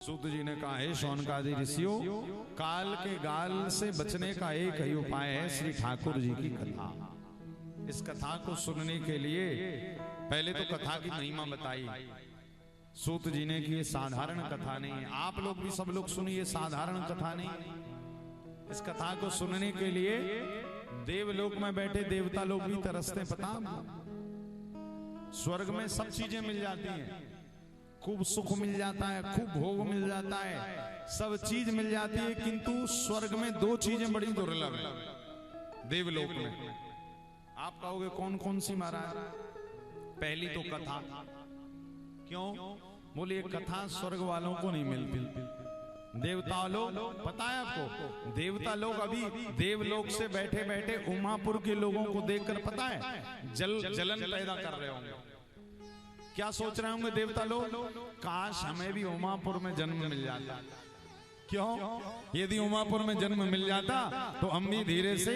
सूत जी ने कहा है शौनकादि ऋषियों, काल के गाल से बचने का एक ही उपाय है श्री ठाकुर जी की कथा। इस कथा को सुनने के लिए पहले तो कथा की महिमा बताई सूत जी ने कि ये साधारण कथा नहीं है। आप लोग भी सब लोग सुनिए, साधारण कथा नहीं। इस कथा को सुनने के लिए देवलोक में बैठे देवता लोग भी तरसते। पता, स्वर्ग में सब चीजें मिल जाती हैं, खूब सुख मिल जाता है, खूब भोग मिल जाता है, सब चीज मिल जाती है, किंतु स्वर्ग में दो चीजें बड़ी दुर्लभ है देवलोक में। आप कहोगे कौन कौन सी महाराज? पहली तो कथा। क्यों? बोले ये कथा स्वर्ग वालों को नहीं मिलती। देवता लोग, पता है आपको, देवता लोग अभी देवलोक से बैठे बैठे उमापुर के लोगों को देखकर पता है जलन पैदा कर रहे होंगे। क्या सोच रहे होंगे देवता लोग? काश हमें भी उमापुर में जन्म मिल जाता। क्यों? यदि उमापुर में जन्म मिल जाता तो हम भी धीरे से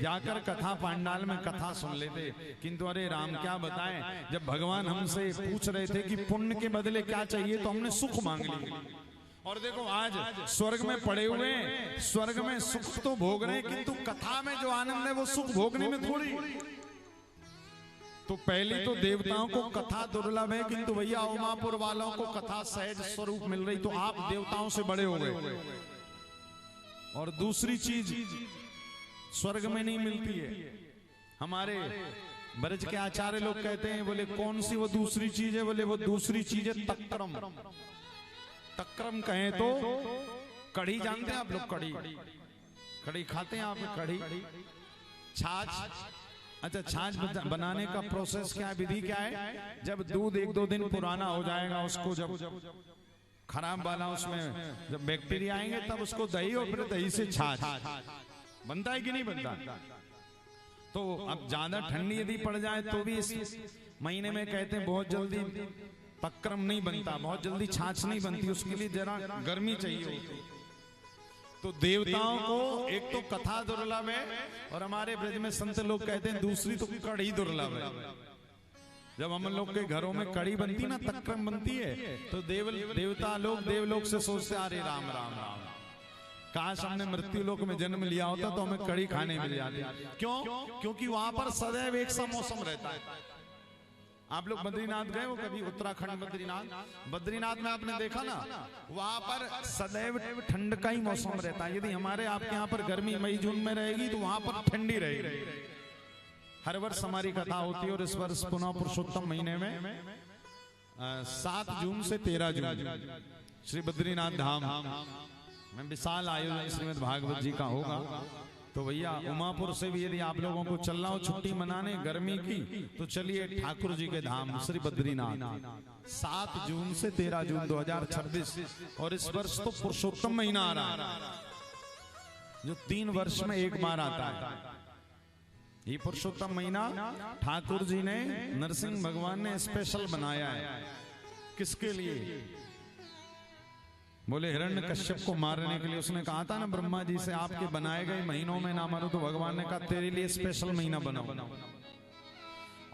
जाकर कथा पांडाल में कथा सुन लेते। किंतु अरे राम, क्या बताएं, जब भगवान हमसे पूछ रहे थे कि पुण्य के बदले क्या चाहिए तो हमने सुख मांग लिया। और देखो आज स्वर्ग में पड़े हुए, स्वर्ग में सुख तो भोग रहे, किंतु कथा में जो आनंद है वो सुख भोगने में थोड़ी। तो पहली तो देवताओं को कथा दुर्लभ है, किंतु भैया उमापुर वालों को कथा सहज स्वरूप मिल रही, तो आप देवताओं से बड़े हो गए। और दूसरी चीज स्वर्ग में नहीं मिलती है। हमारे ब्रज के आचार्य लोग कहते हैं, बोले कौन सी वो दूसरी चीज है? बोले वो दूसरी चीज है तक्रम। तक्रम कहें तो कढ़ी, जानते हैं आप लोग? कढ़ी, कढ़ी खाते हैं आप? कढ़ी, छाछ। अच्छा, छाछ बनाने का प्रोसेस क्या है, विधि क्या है? जब दूध एक दो दिन पुराना हो जाएगा, उसको जब खराब वाला, उसमें जब बैक्टीरिया आएंगे तब उसको दही, और फिर दही से छाछ बनता है कि नहीं बनता? तो अब ज्यादा ठंडी यदि पड़ जाए तो भी इस महीने में कहते हैं बहुत जल्दी तक्रम नहीं बनता, बहुत जल्दी छाछ नहीं बनती, उसके लिए जरा गर्मी चाहिए होती। तो देवताओं को एक तो कथा दुर्लभ है, और हमारे ब्रज में संत लोग कहते हैं दूसरी तो कढ़ी दुर्लभ है। जब हम लोग के घरों में कढ़ी बनती ना, तक्रम बनती है, तो देवता लोग देवलोक से सोचते अरे राम राम राम, काश हमने मृत्यु लोक में जन्म लिया होता तो हमें कढ़ी खाने मिल जाती। क्यों? क्योंकि वहां पर सदैव एक सा मौसम रहता है। आप लोग बद्रीनाथ गए हो कभी? उत्तराखंड बद्रीनाथ, बद्रीनाथ में आपने देखा ना, वहां पर सदैव ठंड का ही मौसम रहता है। यदि हमारे आपके यहाँ पर गर्मी मई जून में रहेगी तो वहां पर ठंडी रहेगी। हर वर्ष हमारी कथा होती है, और इस वर्ष पुनः पुरुषोत्तम महीने में 7 जून से 13 जून श्री बद्रीनाथ धाम में विशाल आयोजन श्रीमद् भागवत जी का होगा। तो भैया उमापुर से भी यदि आप लोगों को चलना हो छुट्टी मनाने गर्मी की, तो चलिए ठाकुर जी के धाम श्री बद्रीनाथ। 7 जून से 13 जून 2026, और इस वर्ष तो पुरुषोत्तम महीना आ रहा है, जो 3 वर्ष में एक बार आता है। ये पुरुषोत्तम महीना ठाकुर जी ने, नरसिंह भगवान ने स्पेशल बनाया है। किसके लिए? बोले हिरण्यकश्यप को मारने के लिए। उसने कहा था ना ब्रह्मा जी से, आपके बनाए गए महीनों में ना मारो, तो भगवान ने कहा तेरे लिए स्पेशल महीना बनाओ।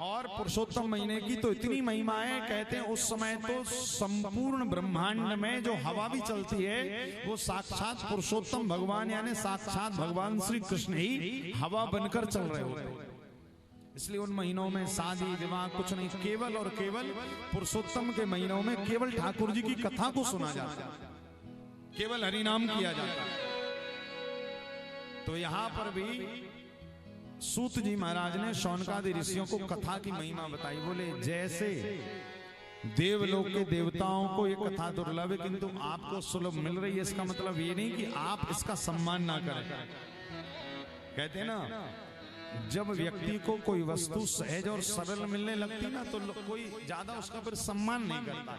और पुरुषोत्तम महीने की तो इतनी महिमा है, कहते हैं उस समय तो संपूर्ण ब्रह्मांड में जो हवा भी चलती है वो साक्षात पुरुषोत्तम भगवान यानी साक्षात भगवान श्री कृष्ण ही हवा बनकर चल रहे होते हैं। इसलिए उन महीनों में शादी विवाह कुछ नहीं, केवल और केवल पुरुषोत्तम के महीनों में केवल ठाकुर जी की कथा को सुना जाता है, केवल हरिनाम किया जाता है। तो यहां पर भी सूत जी महाराज ने शौनकादि ऋषियों को कथा की महिमा बताई। बोले जैसे देवलोक के देवताओं को ये कथा दुर्लभ है, किंतु आपको सुलभ मिल रही है, इसका मतलब ये नहीं कि आप इसका सम्मान ना करें। कहते हैं ना, जब व्यक्ति को कोई वस्तु सहज और सरल मिलने लगती ना, तो कोई ज्यादा उसका फिर सम्मान नहीं करता।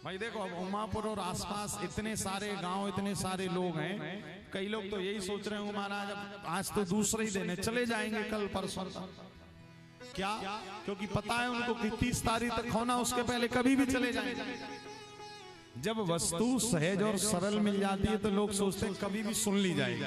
भाई देखो, अब उमापुर और आसपास इतने सारे गांव, इतने सारे लोग हैं, कई लोग तो यही सोच रहे हैं महाराज अब आज तो दूसरे ही दिन है, चले जाएंगे कल परसों। क्या? क्योंकि पता है उनको कि 30 तारीख तक होना, उसके पहले कभी भी चले जाएंगे। जब वस्तु सहज और सरल मिल जाती है तो लोग सोचते हैं कभी भी सुन ली जाएगी।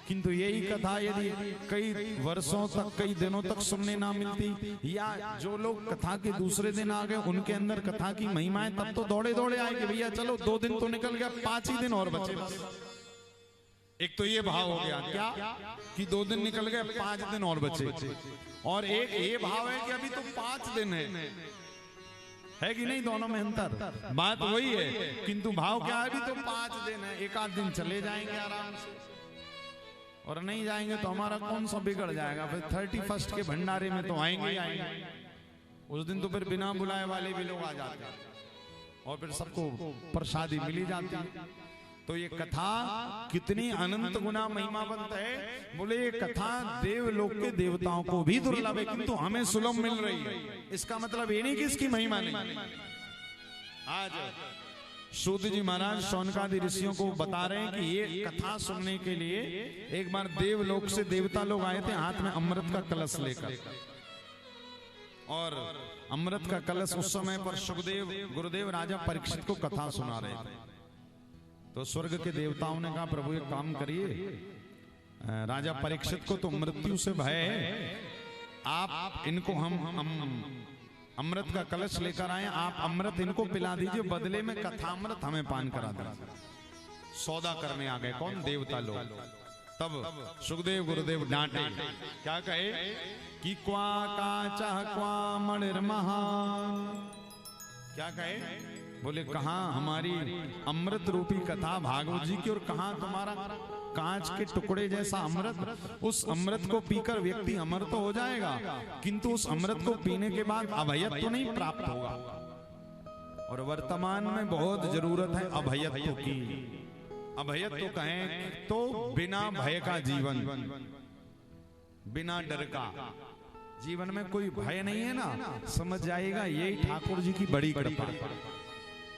किंतु यही कथा यदि कई वर्षों तक, कई दिनों तक सुनने ना मिलती, या जो लोग कथा के दूसरे दिन आ गए उनके अंदर कथा की महिमाएं, तब तो दौड़े दौड़े आए कि भैया चलो 2 दिन तो निकल गया, 5 ही दिन और बचे। एक तो ये भाव हो गया क्या कि 2 दिन निकल गए, 5 दिन और बचे। और एक ये भाव है कि अभी तो 5 दिन है कि नहीं, दोनों में अंतर। बात वही है, किंतु भाव क्या है, अभी तो 5 दिन है, 1 दिन चले जाएंगे आराम से, और नहीं जाएंगे तो हमारा कौन सा बिगड़ जाएगा। फिर 31 के भंडारे में तो आएंगे ही आएंगे। उस दिन तो फिर बिना बुलाए वाले भी लोग आ जाते हैं और फिर सबको प्रसादी मिली जाती है। तो ये कथा कितनी अनंत गुना महिमावंत है। बोले ये कथा देवलोक के देवताओं को भी दुर्लभ है, किंतु हमें सुलभ मिल रही है। इसका मतलब ये नहीं कि इसकी महिमा नहीं। आज सूत जी महाराज शौनकादि ऋषियों को बता रहे हैं कि ये कथा सुनने के लिए एक बार देवलोक से देवता लोग आए थे, हाथ में अमृत का कलश लेकर। और अमृत का कलश उस समय पर सुखदेव गुरुदेव राजा परीक्षित को कथा सुना रहे थे। तो स्वर्ग के देवताओं ने कहा प्रभु एक काम करिए, राजा परीक्षित को तो मृत्यु से भय है, आप इनको हम अमृत का कलश लेकर आए, आप अमृत इनको पिला दीजिए, बदले में कथामृत हमें पान करा दीजिए। सौदा करने आ गए कौन, देवता लोग। तब सुखदेव गुरुदेव डांटे, क्या कहे कि क्वा काचा क्वा मणिर्महा, क्या कहे, बोले कहां हमारी अमृत रूपी कथा भागवत जी की, और कहां तुम्हारा कांच के टुकड़े जैसा अमृत। उस अमृत को पीकर व्यक्ति अमर तो हो जाएगा, किंतु उस अमृत को पीने के बाद अभयत्व तो नहीं प्राप्त होगा। और वर्तमान में बहुत जरूरत है अभयत्व की। अभयत्व कहें तो बिना भय का जीवन, बिना डर का जीवन में कोई भय नहीं है ना, समझ जाएगा यही ठाकुर जी की बड़ी कृपा।